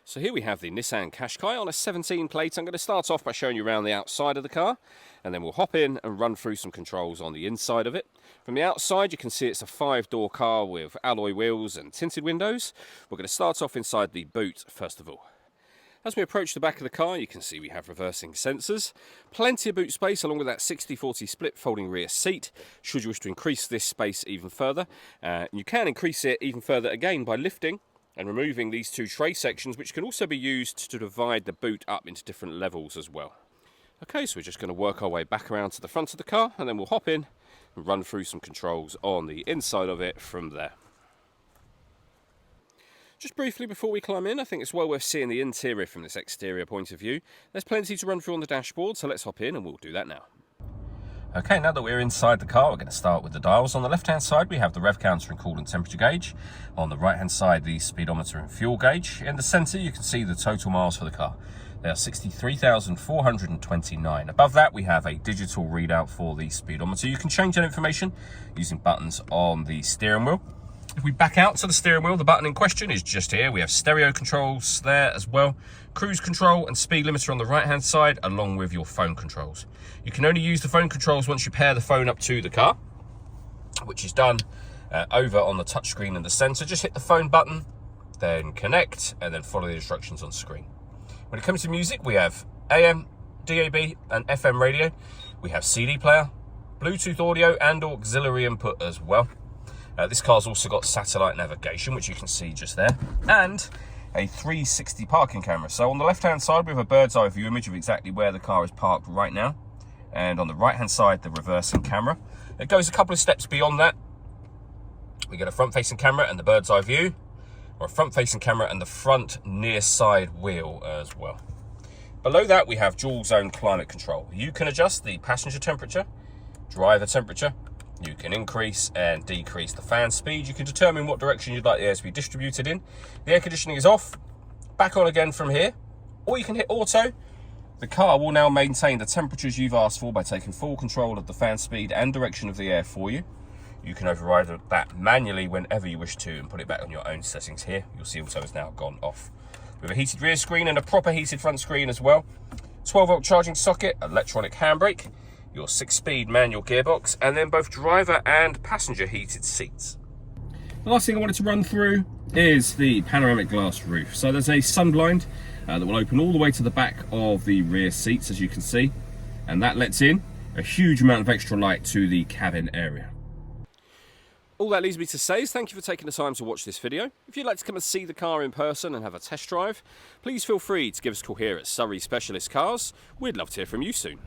So here we have the Nissan Qashqai on a 17 plate. I'm going to start off by showing you around the outside of the car, and then we'll hop in and run through some controls on the inside of it. From the outside you can see it's a 5-door car with alloy wheels and tinted windows. We're going to start off inside the boot first of all. As we approach the back of the car, you can see we have reversing sensors, plenty of boot space along with that 60-40 split folding rear seat, should you wish to increase this space even further. You can increase it even further again by lifting and removing these two tray sections, which can also be used to divide the boot up into different levels as well. Okay, so we're just going to work our way back around to the front of the car, and then we'll hop in and run through some controls on the inside of it from there. Just briefly before we climb in, I think it's well worth seeing the interior from this exterior point of view. There's plenty to run through on the dashboard, so let's hop in and we'll do that now. Okay, now that we're inside the car, we're going to start with the dials. On the left-hand side, we have the rev counter and coolant temperature gauge. On the right-hand side, the speedometer and fuel gauge. In the centre, you can see the total miles for the car. They are 63,429. Above that, we have a digital readout for the speedometer. You can change that information using buttons on the steering wheel. If we back out to the steering wheel, the button in question is just here. We have stereo controls there as well, cruise control and speed limiter on the right hand side, along with your phone controls. You can only use the phone controls once you pair the phone up to the car, which is done over on the touchscreen in the center. Just hit the phone button, then connect, and then follow the instructions on screen. When it comes to music, we have AM, DAB and FM radio. We have CD player, Bluetooth audio and auxiliary input as well. This car's also got satellite navigation, which you can see just there, and a 360 parking camera. So on the left-hand side, we have a bird's eye view image of exactly where the car is parked right now. And on the right-hand side, the reversing camera. It goes a couple of steps beyond that. We get a front-facing camera and the bird's eye view, or a front-facing camera and the front near side wheel as well. Below that, we have dual zone climate control. You can adjust the passenger temperature, driver temperature. You can increase and decrease the fan speed. You can determine what direction you'd like the air to be distributed in. The air conditioning is off, back on again from here, or you can hit auto. The car will now maintain the temperatures you've asked for by taking full control of the fan speed and direction of the air for you. You can override that manually whenever you wish to and put it back on your own settings here. You'll see auto has now gone off. We have a heated rear screen and a proper heated front screen as well. 12-volt charging socket, electronic handbrake, your 6-speed manual gearbox, and then both driver and passenger heated seats. The last thing I wanted to run through is the panoramic glass roof. So there's a sun blind that will open all the way to the back of the rear seats, as you can see, and that lets in a huge amount of extra light to the cabin area. All that leaves me to say is thank you for taking the time to watch this video. If you'd like to come and see the car in person and have a test drive, please feel free to give us a call here at Surrey Specialist Cars. We'd love to hear from you soon.